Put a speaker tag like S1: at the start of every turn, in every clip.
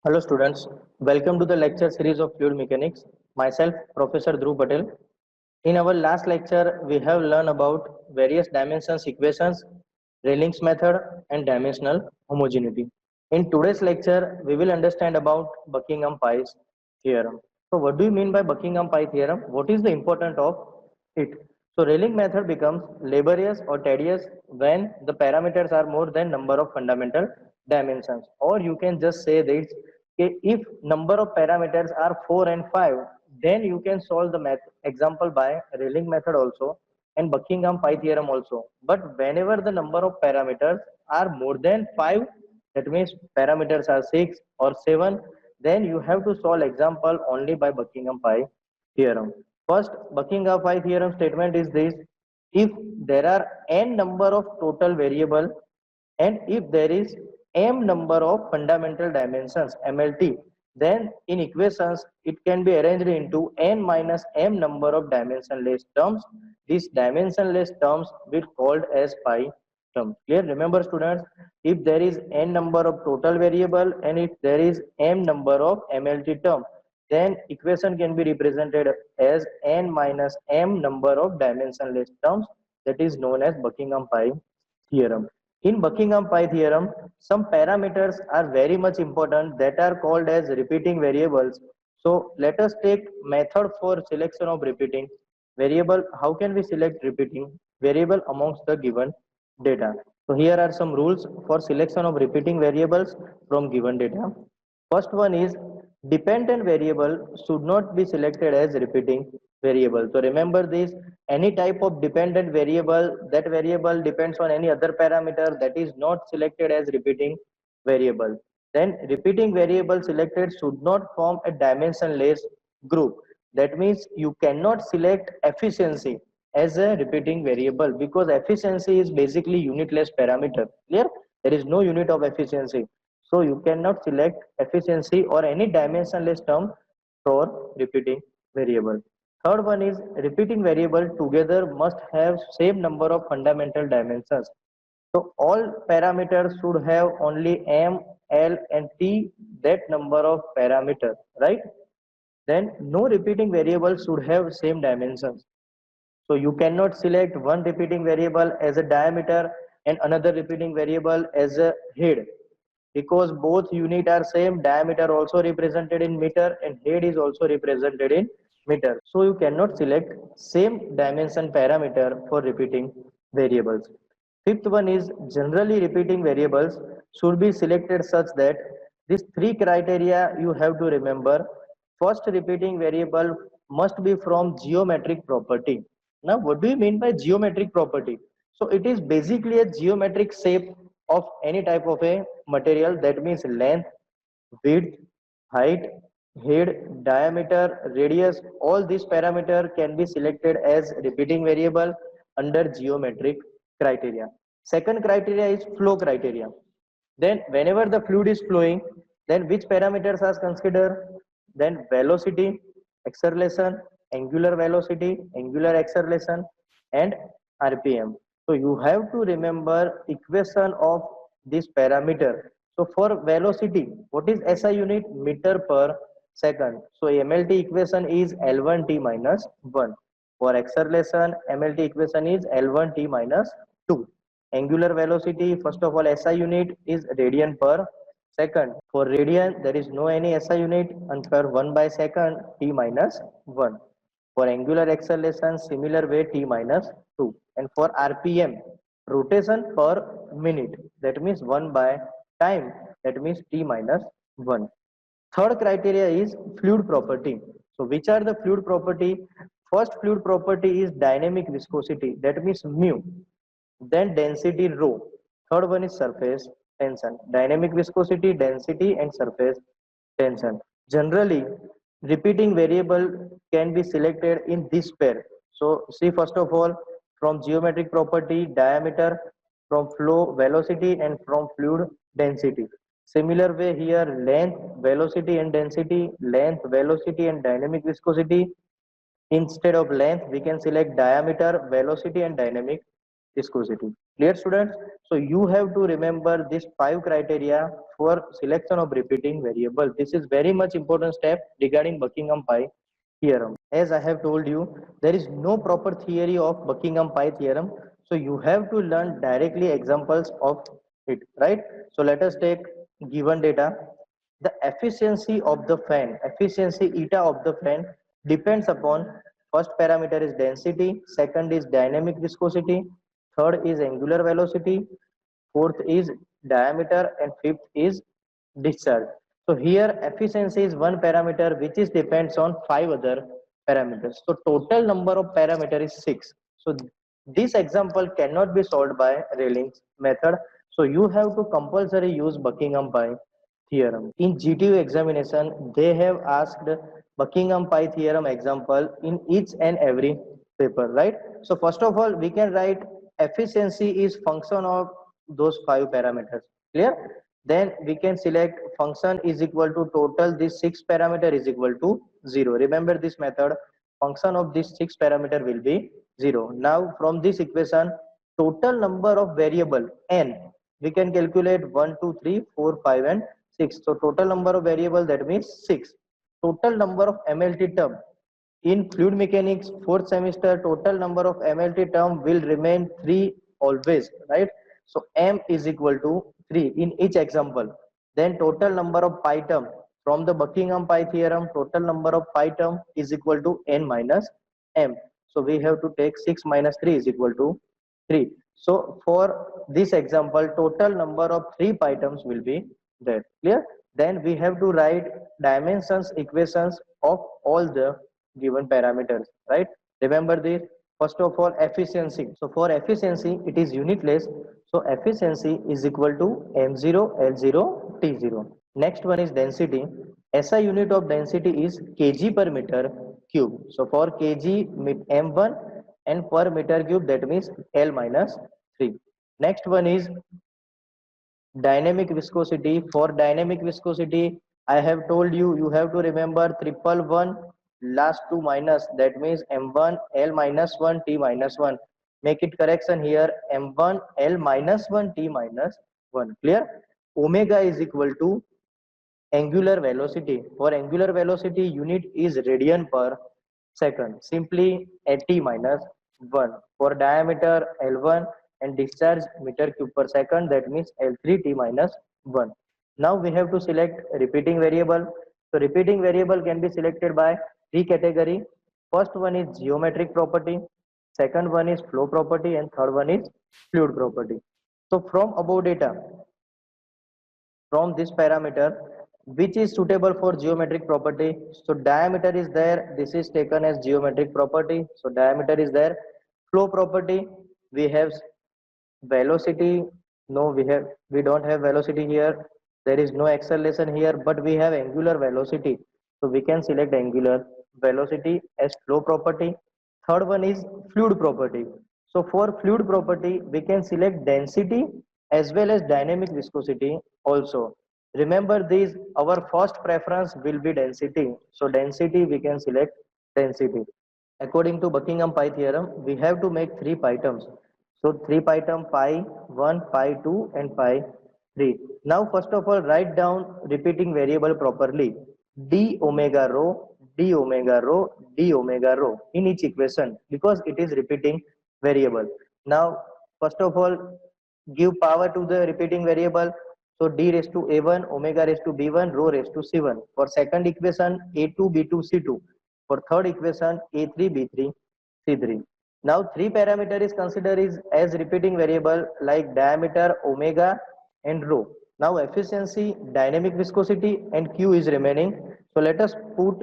S1: Hello students, welcome to the lecture series of fluid mechanics. Myself, Professor Dhruv Patel. In our last lecture, we have learned about various dimensions equations, Rayling's method and dimensional homogeneity. In today's lecture, we will understand about Buckingham Pi's theorem. So what do you mean by Buckingham Pi theorem? What is the importance of it? So Rayleigh method becomes laborious or tedious when the parameters are more than number of fundamental dimensions, or you can just say this, if number of parameters are 4 and 5, then you can solve the math example by Rayleigh method also and Buckingham Pi theorem also. But whenever the number of parameters are more than 5, that means parameters are 6 or 7, then you have to solve example only by Buckingham Pi theorem. First, Buckingham Pi theorem statement is this: if there are n number of total variable and if there is m number of fundamental dimensions MLT, then in equations it can be arranged into n minus m number of dimensionless terms. These dimensionless terms will called as pi term. Clear? Remember students, if there is n number of total variable and if there is m number of MLT term, then equation can be represented as n minus m number of dimensionless terms. That is known as Buckingham Pi theorem. In Buckingham Pi theorem, some parameters are very much important that are called as repeating variables. So let us take method for selection of repeating variable. How can we select repeating variable amongst the given data? So here are some rules for selection of repeating variables from given data. First one is dependent variable should not be selected as repeating variable. So remember this, any type of dependent variable, that variable depends on any other parameter, that is not selected as repeating variable. Then repeating variable selected should not form a dimensionless group. That means you cannot select efficiency as a repeating variable because efficiency is basically unitless parameter. Clear? There is no unit of efficiency. So you cannot select efficiency or any dimensionless term for repeating variable. Third one is repeating variable together must have same number of fundamental dimensions. So all parameters should have only m, l and t, that number of parameters, right? Then no repeating variable should have same dimensions. So you cannot select one repeating variable as a diameter and another repeating variable as a head, because both unit are same, diameter also represented in meter and head is also represented in meter. So you cannot select same dimension parameter for repeating variables. Fifth one is generally repeating variables should be selected such that these three criteria you have to remember. First, repeating variable must be from geometric property. Now, what do you mean by geometric property? So it is basically a geometric shape of any type of a material. That means length, width, height, head, diameter, radius, all these parameter can be selected as repeating variable under geometric criteria. Second criteria is flow criteria. Then whenever the fluid is flowing, then which parameters are considered? Then velocity, acceleration, angular velocity, angular acceleration, and RPM. So you have to remember equation of this parameter. So for velocity, what is SI unit? Meter per second. So MLT equation is L1T minus 1. For acceleration, MLT equation is L1T minus 2. Angular velocity, first of all, SI unit is radian per second. For radian, there is no any SI unit, and for 1 by second, T minus 1. For angular acceleration, similar way, T minus 2. And for RPM, rotation per minute, that means 1 by time, that means T minus 1. Third criteria is fluid property. So which are the fluid property? First fluid property is dynamic viscosity, that means mu. Then density rho. Third one is surface tension. Dynamic viscosity, density and surface tension. Generally, repeating variable can be selected in this pair. So see, first of all, from geometric property, diameter, from flow velocity and from fluid density. Similar way here, length, velocity and density, length, velocity and dynamic viscosity. Instead of length, we can select diameter, velocity and dynamic viscosity. Clear, students? So you have to remember these 5 criteria for selection of repeating variable. This is very much important step regarding Buckingham Pi theorem. As I have told you, there is no proper theory of Buckingham Pi theorem. So you have to learn directly examples of it, right? So let us take given data. The efficiency eta of the fan depends upon first parameter is density, second is dynamic viscosity, third is angular velocity, fourth is diameter, and fifth is discharge. So here efficiency is one parameter which is depends on 5 other parameters. So total number of parameter is 6. So this example cannot be solved by Rayling's method. So you have to compulsory use Buckingham Pi theorem. In GTU examination, they have asked Buckingham Pi theorem example in each and every paper, right? So first of all, we can write efficiency is function of those 5 parameters. Clear? Then we can select function is equal to total this 6 parameter is equal to 0. Remember this method, function of this 6 parameter will be 0. Now from this equation, total number of variable n, we can calculate 1, 2, 3, 4, 5 and 6. So total number of variable, that means 6. Total number of MLT term in fluid mechanics 4th semester, total number of MLT term will remain 3 always, right? So M is equal to 3 in each example. Then total number of pi term from the Buckingham Pi theorem, total number of pi term is equal to n minus m. So we have to take 6 minus 3 is equal to 3. So for this example, total number of 3 pi terms will be there. Clear? Then we have to write dimensions equations of all the given parameters, right? Remember this. First of all, efficiency. So for efficiency, it is unitless. So efficiency is equal to m0 l0 t0. Next one is density. SI unit of density is kg per meter cube. So for kg m1 and per meter cube, that means L minus 3. Next one is dynamic viscosity. For dynamic viscosity, I have told you, you have to remember triple one last two minus, that means m1 L minus 1 t minus 1. Make it correction here, m1 L minus 1 t minus 1. Clear? Omega is equal to angular velocity. For angular velocity, unit is radian per second. Simply at t minus 1. For diameter L1 and discharge meter cube per second, that means L3 t minus 1. Now we have to select repeating variable. So repeating variable can be selected by 3 category. First one is geometric property, second one is flow property, and third one is fluid property. So from above data, from this parameter, which is suitable for geometric property? So diameter is there, this is taken as geometric property, so diameter is there. Flow property, we have velocity, no, we don't have velocity here, there is no acceleration here, but we have angular velocity, so we can select angular velocity as flow property. Third one is fluid property. So for fluid property, we can select density as well as dynamic viscosity also. Remember these, our first preference will be density. So density, we can select density. According to Buckingham Pi theorem, we have to make 3 pi terms. So 3 pi term, pi 1, pi 2 and pi 3. Now first of all, write down repeating variable properly. D omega rho, d omega rho, d omega rho in each equation, because it is repeating variable. Now first of all, give power to the repeating variable. So d raised to a1, omega raised to b1, rho raised to c1. For second equation, a2 b2 c2. For third equation, a3 b3 c3. Now 3 parameter is considered as repeating variable like diameter, omega and rho. Now efficiency, dynamic viscosity and q is remaining. So let us put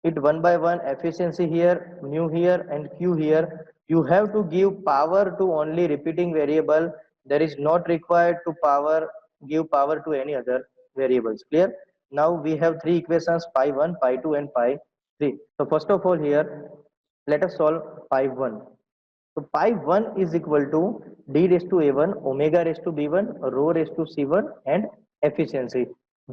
S1: it one by one. Efficiency here, mu here and q here. You have to give power to only repeating variable. There is not required to give power to any other variables. Clear? Now we have 3 equations, pi 1, pi 2 and pi 3. So first of all here, let us solve pi 1. So pi 1 is equal to d raised to a1, omega raised to b1, rho raised to c1 and efficiency.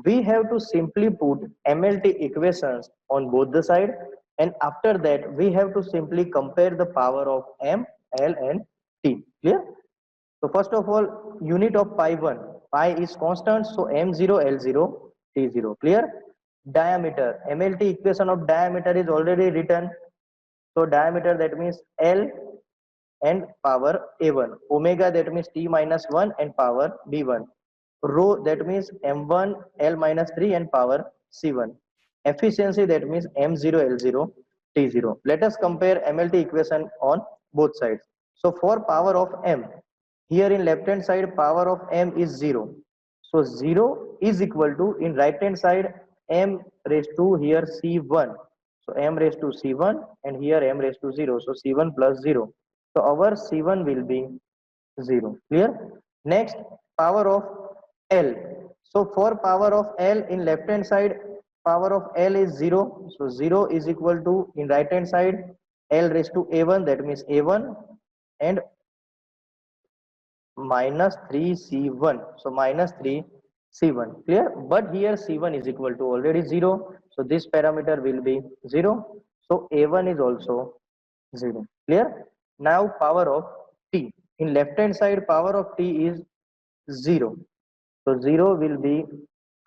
S1: We have to simply put MLT equations on both the side, and after that we have to simply compare the power of m, l and t. Clear? So first of all, unit of pi 1, pi is constant, so m0, l0, t0. Clear? Diameter, MLT equation of diameter is already written. So diameter, that means L and power a1. Omega, that means t minus 1 and power b1. Rho, that means m1 l minus 3 and power c1. Efficiency, that means m0 l0 t0. Let us compare MLT equation on both sides. So for power of m, here in left hand side power of m is 0. So 0 is equal to, in right hand side, m raised to here c1. So m raised to c1 and here m raised to 0. So c1 plus 0. So our c1 will be 0. Clear? Next, power of L. So for power of L in left hand side, power of L is 0. So 0 is equal to, in right hand side, L raised to a1, that means a1 and minus 3c1. So minus 3c1. Clear? But here c1 is equal to already 0. So this parameter will be 0. So a1 is also 0. Clear? Now power of t. In left hand side, power of t is 0. So 0 will be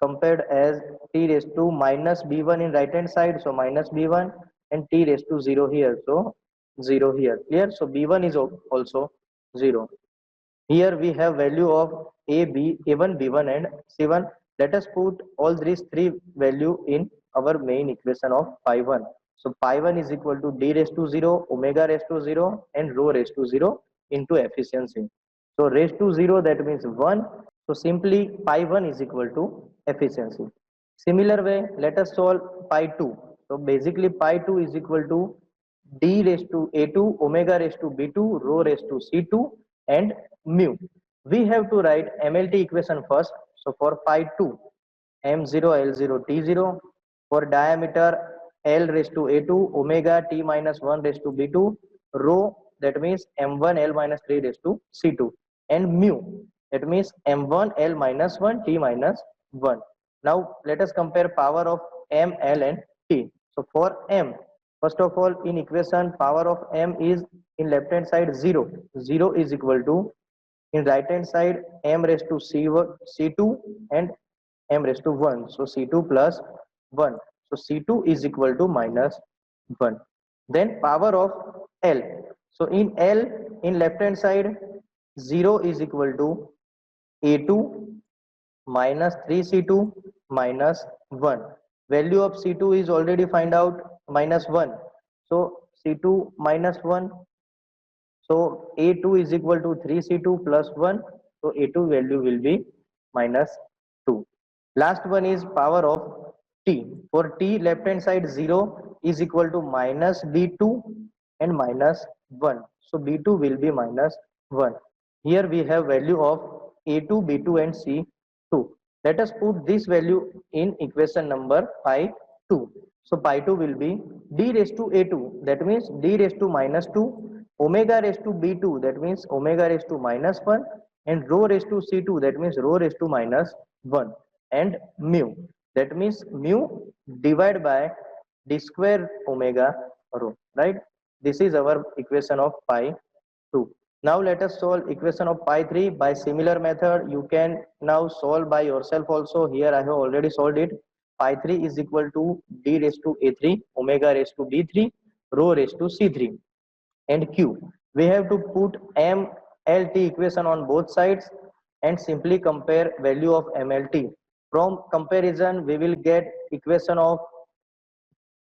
S1: compared as t raised to minus b1 in right hand side. So minus b1 and t raised to 0 here. So 0 here. Clear? So b1 is also 0. Here we have value of a, b, a1, b1 and c1. Let us put all these three value in our main equation of pi 1. So pi 1 is equal to d raised to 0, omega raised to 0 and rho raised to 0 into efficiency. So raised to 0, that means 1. So simply pi 1 is equal to efficiency. Similar way, let us solve pi 2. So basically pi 2 is equal to d raised to a2, omega raised to b2, rho raised to c2 and mu. We have to write MLT equation first. So for pi 2, m0 l0 t0. For diameter, L raised to a2, omega t minus 1 raised to b2, rho, that means m1 l minus 3 raised to c2, and mu, that means m1 l minus 1 t minus 1. Now let us compare power of m, l and t. So for m, first of all, in equation, power of m is in left hand side 0. 0 is equal to, in right hand side, m raised to c2 and m raised to 1. So c2 plus 1. So c2 is equal to minus 1. Then power of L. So in L, in left hand side, 0 is equal to a2 minus 3c2 minus 1. Value of c2 is already find out, minus 1. So c2 minus 1. So a2 is equal to 3c2 plus 1. So a2 value will be minus 2. Last one is power of t. For t, left hand side 0 is equal to minus b2 and minus 1. So b2 will be minus 1. Here we have value of a2, b2 and c2. Let us put this value in equation number pi 2. So pi 2 will be d raised to a2, that means d raised to minus 2, omega raised to b2, that means omega raised to minus 1, and rho raised to c2, that means rho raised to minus 1, and mu, that means mu divided by d square omega rho, right? This is our equation of pi 2. Now let us solve equation of pi 3 by similar method. You can now solve by yourself also. Here I have already solved it. Pi 3 is equal to d raised to a3, omega raised to b3, rho raised to c3, and q. We have to put m, l, t equation on both sides and simply compare value of mlt. From comparison, we will get equation of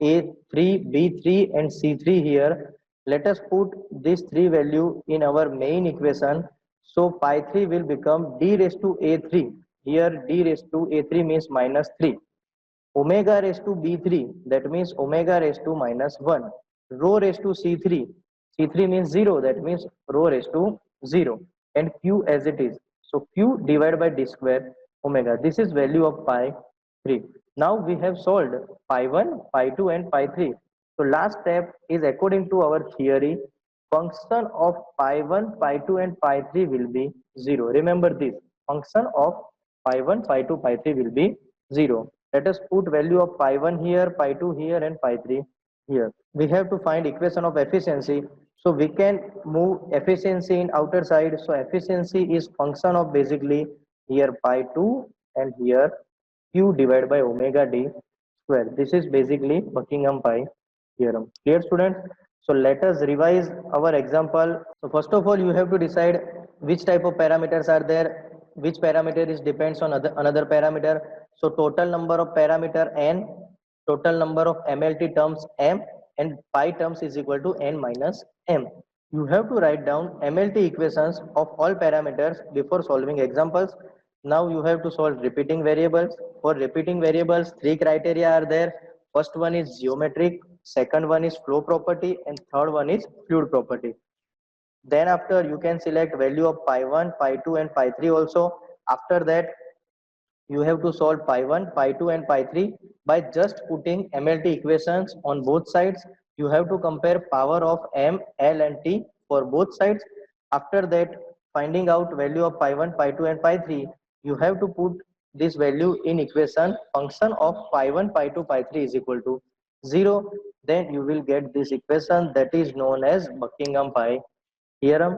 S1: a3, b3 and c3 here. Let us put these three value in our main equation. So pi 3 will become d raised to a3. Here d raised to a3 means minus 3. Omega raised to b3, that means omega raised to minus 1. Rho raised to c3. C3 means 0, that means rho raised to 0. And q as it is. So q divided by d square omega. This is value of pi 3. Now we have solved pi 1, pi 2 and pi 3. So last step is, according to our theory, function of pi 1, pi 2 and pi 3 will be 0. Remember this, function of pi 1, pi 2, pi 3 will be 0. Let us put value of pi 1 here, pi 2 here and pi 3 here. We have to find equation of efficiency. So we can move efficiency in outer side. So efficiency is function of basically here pi 2 and here q divided by omega d square. This is basically Buckingham Pi theorem. Clear students? So let us revise our example. So first of all, you have to decide which type of parameters are there, which parameter is depends on another parameter. So total number of parameter n, total number of MLT terms m, and pi terms is equal to n minus m. You have to write down MLT equations of all parameters before solving examples. Now you have to solve repeating variables. For repeating variables, three criteria are there. First one is geometric, second one is flow property, and third one is fluid property. Then after you can select value of pi 1, pi 2 and pi 3 also. After that you have to solve pi 1, pi 2 and pi 3 by just putting MLT equations on both sides. You have to compare power of m, l and t for both sides. After that, finding out value of pi 1, pi 2 and pi 3, you have to put this value in equation function of pi 1, pi 2, pi 3 is equal to 0. Then you will get this equation that is known as Buckingham Pi theorem.